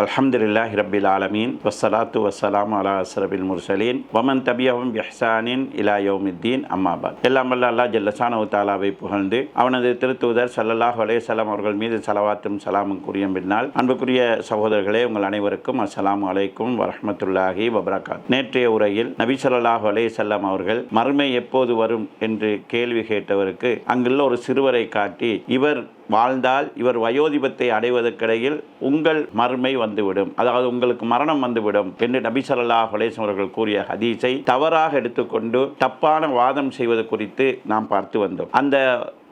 அல்ஹம்துலில்லாஹி ரப்பில் ஆலமீன் வஸ்ஸலாத்து வஸ்ஸலாமு அலா அஸ்ரஃபில் முர்சலீன் வமன் தபியஹும் பிஹ்சானின் இலா யௌமித்தீன் அம்மா பஅத். எல்லாம் வல்ல அல்லாஹ் ஜல்ல ஷானஹு தஆலாவை புகழ்ந்து அவனது திருத்தூதர் ஸல்லல்லாஹு அலைஹி வஸல்லம் அவர்கள் மீது ஸலவாத்தும் ஸலாமும் கூறிய பின்னால், அன்புக்குரிய சகோதரர்களே, உங்கள் அனைவருக்கும் அஸ்ஸலாமு அலைக்கும் வரஹ்மத்துல்லாஹி வபரகாத். நேற்றைய உரையில் நபி ஸல்லல்லாஹு அலைஹி வஸல்லம் அவர்கள் மறுமை எப்போது வரும் என்று கேள்வி கேட்டவருக்கு அங்குள்ள ஒரு சிறுவரை காட்டி, இவர் வாழ்ந்தால் இவர் வயோதிபத்தை அடைவதற்கிடையில் உங்கள் மறுமை வந்துவிடும், அதாவது உங்களுக்கு மரணம் வந்துவிடும் என்று நபி ஸல்லல்லாஹு அலைஹி வஸல்லம் அவர்கள் கூறிய ஹதீஸை தவறாக எடுத்துக்கொண்டு தப்பான வாதம் செய்வது குறித்து நாம் பார்த்து வந்தோம். அந்த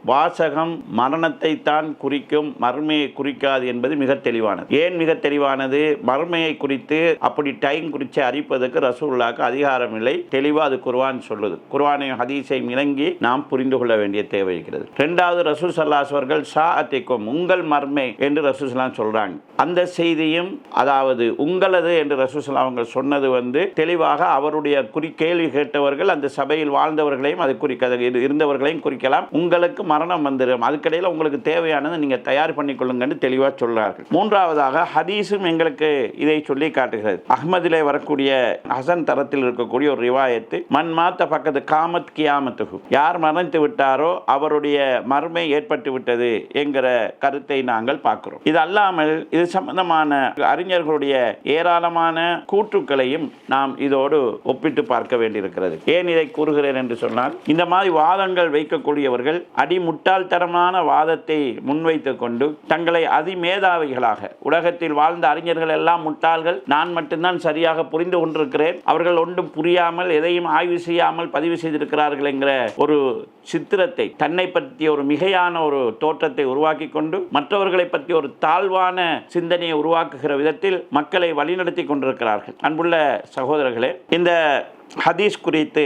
வாசகம் மரணத்தை தான் குறிக்கும், மறுமையை குறிக்காது என்பது மிக தெளிவானது. ஏன் மிக தெளிவானது? மறுமையை குறித்து அப்படி டைம் குறித்து அறிப்பதற்கு ரசூலுல்லாஹ்க்கு அதிகாரம் இல்லை. தெளிவாக அது குர்ஆன் சொல்லுது. குர்ஆனையும் ஹதீஸையும் இணங்கி நாம் புரிந்து கொள்ள வேண்டிய தேவை இருக்கிறது. ரெண்டாவது, ரசூல் ஸல்லல்லாஹு அலைஹி அவர்கள் ஸாஅத்திக்கும், உங்கள் மர்மை என்று ரசூல் ஸல்லல்லாஹு சொல்றாங்க. அந்த செய்தியும், அதாவது உங்களது என்று ரசூல் ஸல்லல்லாஹு அவர்கள் சொன்னது தெளிவாக அவருடைய கேள்வி கேட்டவர்கள் அந்த சபையில் வாழ்ந்தவர்களையும் அது இருந்தவர்களையும் குறிக்கலாம். உங்களுக்கு மரணம் வந்துடும், அதுக்கிடையில் உங்களுக்கு தேவையானது நீங்கள் தயார் பண்ணிக்கொள்ளுங்கன்னு தெளிவாக சொல்றார்கள். மூன்றாவதாக ஹதீஸும் எங்களுக்கு இதை சொல்லி காட்டுகிறது. அஹ்மதிலே வரக்கூடிய ஹசன் தரத்தில் இருக்கக்கூடிய ஒரு ரிவாயத்து, மன் மாத்த பக்கத்து காமத் கியாமத்துகு, யார் மரணித்து விட்டாரோ அவருடைய மறுமை ஏற்பட்டு விட்டது என்கிற கருத்தை நாங்கள் பார்க்கிறோம். இது அல்லாமல் இது சம்பந்தமான அறிஞர்களுடைய ஏராளமான கூற்றுக்களையும் நாம் இதோடு ஒப்பிட்டு பார்க்க வேண்டியிருக்கிறது. ஏன் இதை கூறுகிறேன் என்று சொன்னால், இந்த மாதிரி வாதங்கள் வைக்கக்கூடியவர்கள் முட்டாள்தனமான வாதத்தை முன்வைத்துக் கொண்டு தங்களை அதிமேதாவிகளாக, உலகத்தில் வாழ்ந்த அறிஞர்கள் எல்லாம் முட்டாள்கள், நான் மட்டும்தான் சரியாக புரிந்து கொண்டிருக்கிறேன், அவர்கள் ஒன்றும் புரியாமல் எதையும் ஆய்வு செய்யாமல் பதிவு செய்திருக்கிறார்கள் என்கிற ஒரு சித்திரத்தை, தன்னை பற்றிய ஒரு மிகையான ஒரு தோற்றத்தை உருவாக்கி கொண்டு மற்றவர்களை பற்றி ஒரு தாழ்வான சிந்தனையை உருவாக்குகிற விதத்தில் மக்களை வழிநடத்தி கொண்டிருக்கிறார்கள். அன்புள்ள சகோதரர்களே, இந்த ஹதீஸ் குறித்து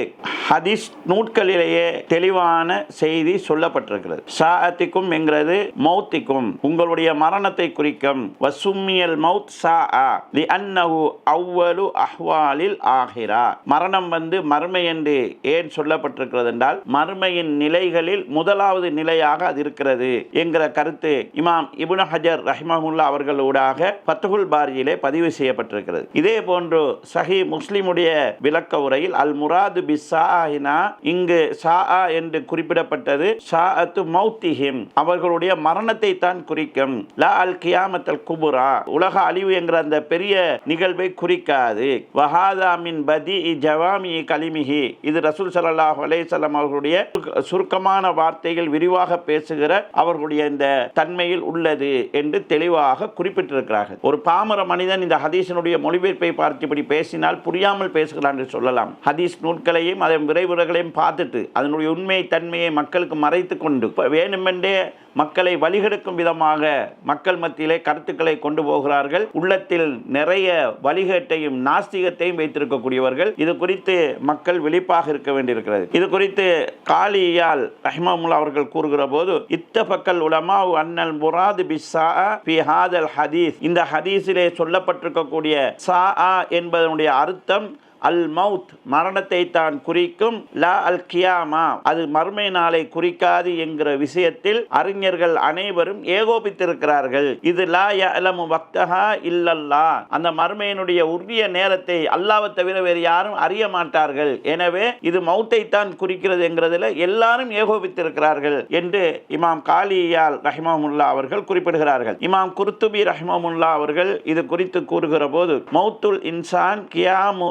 ஹதீஸ் நூட்களிலேயே தெளிவான செய்தி சொல்லப்பட்டிருக்கிறது. ஸாஅத்திக்கும் என்கிறது மௌத்திக்கும், உங்களுடைய மரணத்தை குறிக்கும். வசும்மியல் மௌத் ஸாஅ லிஅன்னஹு அவ்வலு அஹ்வாலில் ஆஹிரா, மரணம் மறுமை என்று ஏன் சொல்லப்பட்டிருக்கிறது என்றால், மறுமையின் நிலைகளில் முதலாவது நிலையாக அது இருக்கிறது என்கிற கருத்து இமாம் இப்னு ஹஜர் ரஹிமஹுல்லாஹ் அவர்களூடாக ஃபத்ஹுல் பாரியிலே பதிவு செய்யப்பட்டிருக்கிறது. இதே போன்று சஹீஹ் முஸ்லிமுடைய விளக்க அல் முராது பிஸ்ஸாஹினா, இங்கு ஸாஅ என்று குறிப்பிடப்பட்டது ஸாஅத்து மௌத்திஹிம், அவர்களுடைய மரணத்தை தான் குறிக்கும். லா அல் கியாமத்தல் குபுரா, உலக அழிவு என்கிற அந்த பெரிய நிகழ்வை குறிக்காது. வஹாதா மின் பதி ஜவாமி கலிமிஹி, இது ரசூல் ஸல்லல்லாஹு அலைஹி வஸல்லம் அவர்களுடைய சுருக்கமான வார்த்தைகள் விரிவாக பேசுகிற அவர்களுடைய இந்த தன்மையில் உள்ளது என்று தெளிவாக குறிப்பிட்டிருக்கிறார்கள். ஒரு பாமர மனிதன் இந்த ஹதீஸினுடைய மொழிபெயர்ப்பை பார்த்து இப்படி பேசினால் புரியாமல் பேசுகிறான் என்று சொல்லலாம். ஹதீஸ் நூல்களையும் அதன் விரைவுரைகளையும் பார்த்துட்டு அதனுடைய உண்மை தன்மையை மக்களுக்கு மறைத்து கொண்டு வேணுமென்றே மக்களை வழிகெடுக்கும் விதமாக மக்கள் மத்தியிலே கருத்துக்களை கொண்டு போகிறார்கள். உள்ளத்தில் நிறைய வழிகேட்டையும் நாஸ்திகத்தையும் வைத்திருக்கக்கூடியவர்கள். இது குறித்து மக்கள் விழிப்பாக இருக்க வேண்டியிருக்கிறது. இது குறித்து காலியால் ரஹ்மஹுல்லாஹ் அவர்கள் கூறுகிற போது, இத்தஃபக்கல் உலமா அன்னல் முராது பிஸ்ஸாஅ ஃபீ ஹாதல் ஹதீஸ், இந்த ஹதீஸிலே சொல்லப்பட்டிருக்கக்கூடிய ஸாஅ என்பதனுடைய அர்த்தம் அல் மவுத், மரணத்தை தான் குறிக்கும். லா அல் கியாமா, அது மறுமை நாளை குறிக்காது என்கிற விஷயத்தில் அறிஞர்கள் அனைவரும் ஏகோபித்திருக்கிறார்கள். இது லா யஅலமு வக்தஹா இல்லல்லாஹ், அந்த மறுமையினுடைய உரிய நேரத்தை அல்லாஹ்வை தவிர வேறு யாரும் அறிய மாட்டார்கள். எனவே இது மௌத்தை தான் குறிக்கிறது என்கிறதுல எல்லாரும் ஏகோபித்திருக்கிறார்கள் என்று இமாம் காலியால் ரஹிமஹுல்லாஹ் அவர்கள் குறிப்பிடுகிறார்கள். இமாம் குர்துபி ரஹிமஹுல்லாஹ் அவர்கள் இது குறித்து கூறுகிற போது, மௌத்துல் இன்சான் கியாமு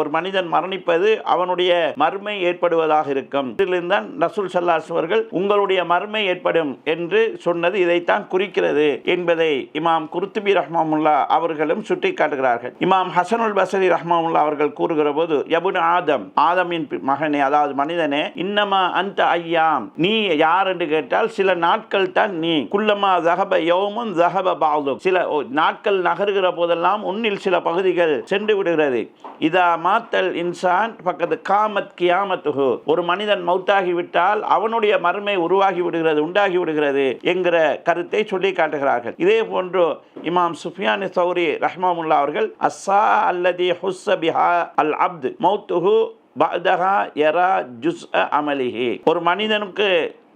ஒரு மனிதன் மரணிப்பது அவனுடைய மறுமை ஏற்படுவதாக இருக்கும். இதிலிருந்தான் ரசூல் ஸல்லல்லாஹு அலைஹி அவர்கள் உங்களுடைய மறுமை ஏற்படும் என்று சொன்னது இதைத்தான் குறிக்கிறது என்பதை இமாம் குர்துபி ரஹ்மஹுல்லாஹ் அவர்களும் சுட்டி காட்டுகிறார்கள். இமாம் ஹசனுல் பஸ்ரி ரஹ்மஹுல்லாஹ் அவர்கள் கூறுகிற போது, யபுன் ஆதம், ஆதமின் மகனே, அதாவது மனிதனே, இன்னமா அந்த ஐயாம், நீ யார் என்று கேட்டால் சில நாட்கள் தான் நீ. குல்லமா ஸஹப யௌமுன் ஸஹப பஅது, சில நாட்கள் நகருகிற போதெல்லாம் உன்னில் சில பகுதிகள் சென்று விடுகிறது. இதா மாத்தல் இன்சான் பக்கத்து காமத் கியாமத்துஹு, ஒரு மனிதன் மௌத்தாகிவிட்டால் அவனுடைய மறுமை உருவாகி விடுகிறது, உண்டாகி விடுகிறது என்கிற கருத்தை சொல்லி காட்டுகிறார்கள். இதே போன்று இமாம் சுஃபியான் ஸௌரி ரஹ்மஹுல்லாஹ் அவர்கள் அஸ்ஸா அல்லதி ஹுஸ்ஸ பிஹா அல் அப்து மௌத்துஹு பஅதஹா யரா ஜுஸ்அ அமலிஹி, ஒரு மனிதனுக்கு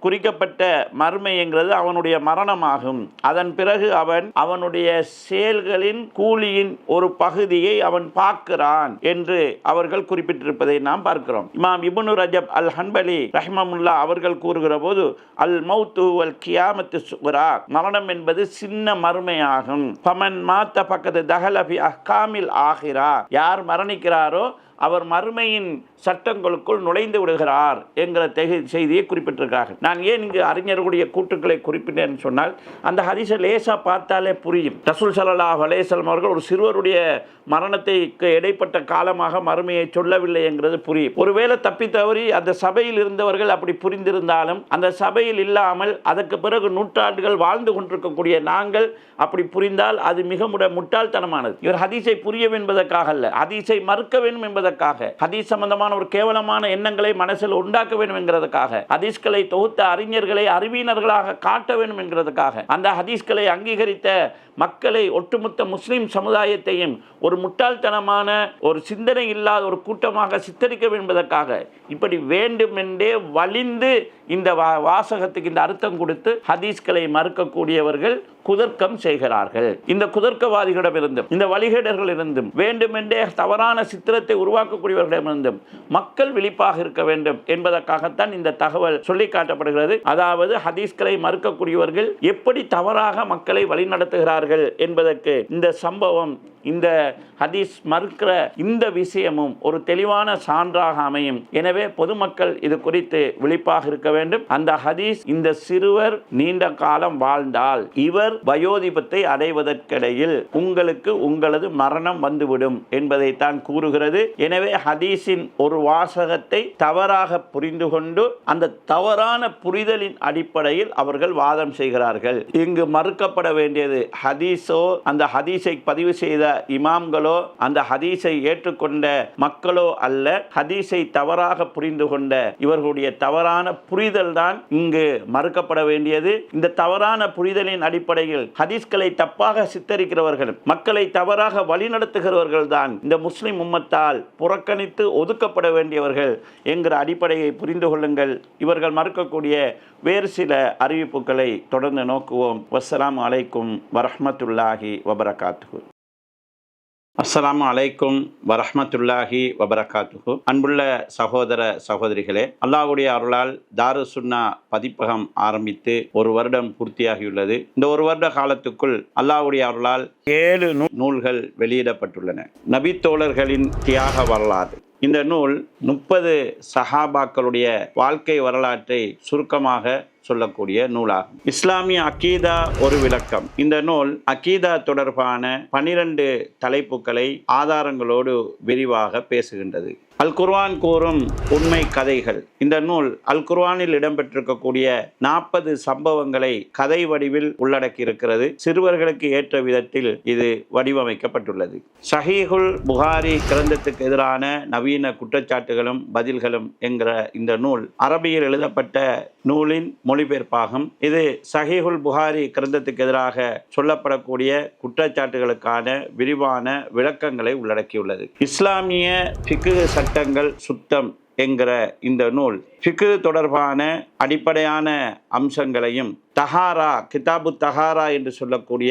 குறிக்கப்பட்ட மறுமைங்கிறது அவனுடைய மரணமாகும். அதன் பிறகு அவனுடைய செயல்களின் கூலியின் ஒரு பகுதியை அவன் பார்க்கிறான் என்று அவர்கள் குறிப்பிட்டிருப்பதை நாம் பார்க்கிறோம். இமாம் இப்னு ரஜப் அல் ஹன்பலி ரஹ்மமுல்லா அவர்கள் கூறுகிற போது, அல் மௌத்து வல் கியாமத்து சுக்ரா, மரணம் என்பது சின்ன மறுமையாகும். ஃபமன் மாத்த பக்கத்து தஹல ஃபி அஹ்காமில் ஆகிரா, யார் மரணிக்கிறாரோ அவர் மறுமையின் சட்டங்களுக்குள் நுழைந்து விடுகிறார் என்கிற செய்தியை குறிப்பிட்டிருக்கிறார்கள். நான் ஏன் இங்கு அறிஞர்களுடைய கூற்றுக்களை குறிப்பிட்டேன் சொன்னால், அந்த ஹதீஸை லேசா பார்த்தாலே புரியும். ரசூல் ஸல்லல்லாஹு அலைஹி வஸல்லம் அவர்கள் ஒரு சிறுவருடைய மரணத்துக்கு இடைப்பட்ட காலமாக மறுமையை சொல்லவில்லை என்கிறது புரியும். ஒருவேளை தப்பி தவறி அந்த சபையில் இருந்தவர்கள் அப்படி புரிந்திருந்தாலும், அந்த சபையில் இல்லாமல் அதற்கு பிறகு நூற்றாண்டுகள் வாழ்ந்து கொண்டிருக்கக்கூடிய நாங்கள் அப்படி புரிந்தால் அது மிக முட்டாள்தனமானது. இவர் ஹதீஸை புரிய வேண்டும் என்பதற்காக அல்ல, ஹதீஸை மறுக்க வேண்டும் என்பதற்காக, ஹதீஸ் சம்பந்தமான ஒரு கேவலமான எண்ணங்களை மனசில் உண்டாக்க வேண்டும் என்கிறதுக்காக, ஹதீஸ்களை தொகுத்த அறிஞர்களை அறிவியினர்களாக காட்ட வேண்டும் என்கிறதுக்காக, அந்த ஹதீஸ்களை அங்கீகரித்த மக்களை, ஒட்டுமொத்த முஸ்லிம் சமுதாயத்தையும் ஒரு முட்டாள்தனமான ஒரு சிந்தனை இல்லாத ஒரு கூட்டமாக சித்தரிக்க வேண்டும் என்பதற்காக இப்படி வேண்டுமென்றே வலிந்து இந்த வாசகத்துக்கு இந்த அர்த்தம் கொடுத்து ஹதீஸ்களை மறுக்கக்கூடியவர்கள் குதர்க்கம் செய்கிறார்கள். இந்த குதர்க்கவாதிகளிடமிருந்தும் இந்த வழிகேடர்களிருந்தும் வேண்டுமென்றே தவறான சித்திரத்தை உருவாக்கக்கூடியவர்களிடமிருந்தும் மக்கள் விழிப்பாக இருக்க வேண்டும் என்பதற்காகத்தான் இந்த தகவல் சொல்லி காட்டப்படுகிறது. அதாவது ஹதீஸ்களை மறுக்கக்கூடியவர்கள் எப்படி தவறாக மக்களை வழிநடத்துகிறார்கள் என்பதற்கு இந்த சம்பவம், இந்த ஹதீஸ் மறுக்கிற இந்த விஷயமும் ஒரு தெளிவான சான்றாக அமையும். எனவே பொதுமக்கள் இது குறித்து விழிப்பாக இருக்க வேண்டும். அந்த ஹதீஸ், இந்த சிறுவர் நீண்ட காலம் வாழ்ந்தால் இவர் வயோதிபத்தை அடைவதற்கிடையில் உங்களுக்கு உங்களது மரணம் வந்துவிடும் என்பதைத்தான் கூறுகிறது. எனவே ஹதீஸின் ஒரு வாசகத்தை தவறாக புரிந்து கொண்டு அந்த தவறான புரிதலின் அடிப்படையில் அவர்கள் வாதம் செய்கிறார்கள். இங்கு மறுக்கப்பட வேண்டியது ஹதீஸோ, அந்த ஹதீஸை பதிவு செய்த இமாம்களோ, அந்த ஹதீஸை ஏற்றுக்கொண்ட மக்களோ அல்ல. ஹதீஸை தவறாக புரிந்து கொண்ட இவர்களுடைய தவறான புரிதல் தான் இங்கு மறுக்கப்பட வேண்டியது. இந்த தவறான புரிதலின் அடிப்படையில் ஹதீஸ்களை தப்பாக சித்தரிக்கிறவர்கள், மக்களை தவறாக வழிநடத்துகிறவர்கள் தான் இந்த முஸ்லிம் உம்மத்தால் புறக்கணித்து ஒதுக்கப்பட வேண்டியவர்கள் என்கிற அடிப்படையை புரிந்து கொள்ளுங்கள். இவர்கள் மறுக்கக்கூடிய வேறு சில அறிவிப்புகளை தொடர்ந்து நோக்குவோம். வஸ்ஸலாமு அலைக்கும் வரஹ்மத்துல்லாஹி வபரகாத்துஹு. அஸ்ஸலாமு அலைக்கும் வரஹ்மத்துல்லாஹி வபரகாத்துஹு. அன்புள்ள சகோதர சகோதரிகளே, அல்லாஹ்வுடைய அருளால் தாரு சுன்னா பதிப்பகம் ஆரம்பித்து ஒரு வருடம் பூர்த்தியாகியுள்ளது. இந்த ஒரு வருட காலத்துக்குள் அல்லாஹ்வுடைய அருளால் 7 நூல்கள் வெளியிடப்பட்டுள்ளன. நபித்தோழர்களின் தியாக வரலாறு. இந்த நூல் 30 சஹாபாக்களுடைய வாழ்க்கை வரலாற்றை சுருக்கமாக சொல்லக்கூடிய நூலாகும். இஸ்லாமிய அகீதா ஒரு விளக்கம். இந்த நூல் அகீதா தொடர்பான 12 தலைப்புகளை ஆதாரங்களோடு விரிவாக பேசுகின்றது. அல் குர்ஆன் கூறும் உண்மை கதைகள். இந்த நூல் அல் குர்ஆனில் இடம்பெற்றிருக்கக்கூடிய 40 சம்பவங்களை கதை வடிவில் உள்ளடக்கி இருக்கிறது. சிறுவர்களுக்கு ஏற்ற விதத்தில் இது வடிவமைக்கப்பட்டுள்ளது. ஸஹீஹுல் புகாரி கிரந்தத்துக்கு எதிரான நவீன குற்றச்சாட்டுகளும் பதில்களும் என்கிற இந்த நூல் அரபியில் எழுதப்பட்ட நூலின் மொழிபெயர்ப்பாகும். இது ஸஹீஹுல் புகாரி கிரந்தத்துக்கு எதிராக சொல்லப்படக்கூடிய குற்றச்சாட்டுகளுக்கான விரிவான விளக்கங்களை உள்ளடக்கியுள்ளது. இஸ்லாமிய ஃபிக்ஹ் சட்டங்கள் சுத்தம் என்கிற இந்த நூல் ஃபிக்ஹ் தொடர்பான அடிப்படையான அம்சங்களையும், தஹாரா, கிதாபு தஹாரா என்று சொல்லக்கூடிய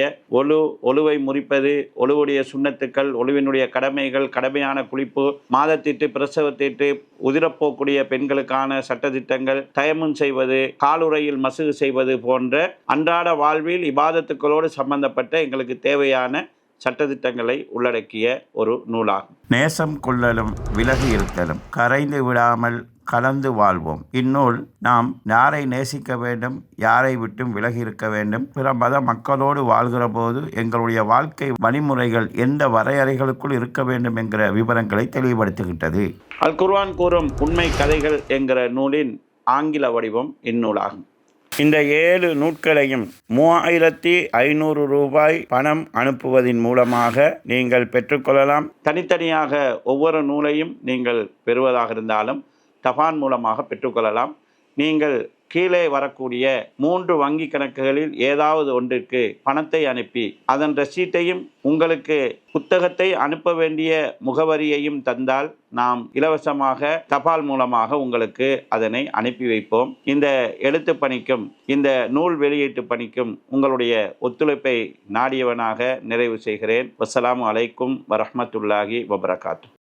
ஒழுவை முறிப்பது, ஒழுவுடைய சுன்னத்துக்கள், ஒழுவினுடைய கடமைகள், கடமையான குளிப்பு, மாதத்தீட்டு, பிரசவத்தீட்டு, உதிரப்போக்கூடிய பெண்களுக்கான சட்டத்திட்டங்கள், தயமும் செய்வது, காலுறையில் மசுகு செய்வது போன்ற அன்றாட வாழ்வில் இபாதத்துக்களோடு சம்பந்தப்பட்ட எங்களுக்கு தேவையான சட்டத்திட்டங்களை உள்ளடக்கிய ஒரு நூலாகும். நேசம் கொள்ளலும் விலகி இருத்தலும், கரைந்து விடாமல் கலந்து வாழ்வோம். இந்நூல் நாம் யாரை நேசிக்க வேண்டும், யாரை விட்டும் விலகி இருக்க வேண்டும், பிற மத மக்களோடு வாழ்கிற போது எங்களுடைய வாழ்க்கை வழிமுறைகள் எந்த வரையறைகளுக்குள் இருக்க வேண்டும் என்கிற விவரங்களை தெளிவுபடுத்துகின்றது. அல் குர்ஆன் கூறும் உண்மை கதைகள் என்கிற நூலின் ஆங்கில வடிவம் இந்நூலாகும். இந்த 7 நூல்களையும் 3500 ரூபாய் பணம் அனுப்புவதன் மூலமாக நீங்கள் பெற்றுக்கொள்ளலாம். தனித்தனியாக ஒவ்வொரு நூலையும் நீங்கள் பெறுவதாக இருந்தாலும் தபான் மூலமாக பெற்றுக்கொள்ளலாம். நீங்கள் கீழே வரக்கூடிய 3 வங்கி கணக்குகளில் ஏதாவது ஒன்றிற்கு பணத்தை அனுப்பி அதன் ரசீட்டையும் உங்களுக்கு புத்தகத்தை அனுப்ப வேண்டிய முகவரியையும் தந்தால் நாம் இலவசமாக தபால் மூலமாக உங்களுக்கு அதனை அனுப்பி வைப்போம். இந்த எழுத்து பணிக்கும் இந்த நூல் வெளியீட்டு பணிக்கும் உங்களுடைய ஒத்துழைப்பை நாடியவனாக நிறைவு செய்கிறேன். வஸ்ஸலாமு அலைக்கும் வரஹ்மத்துல்லாஹி வபரகாத்துஹு.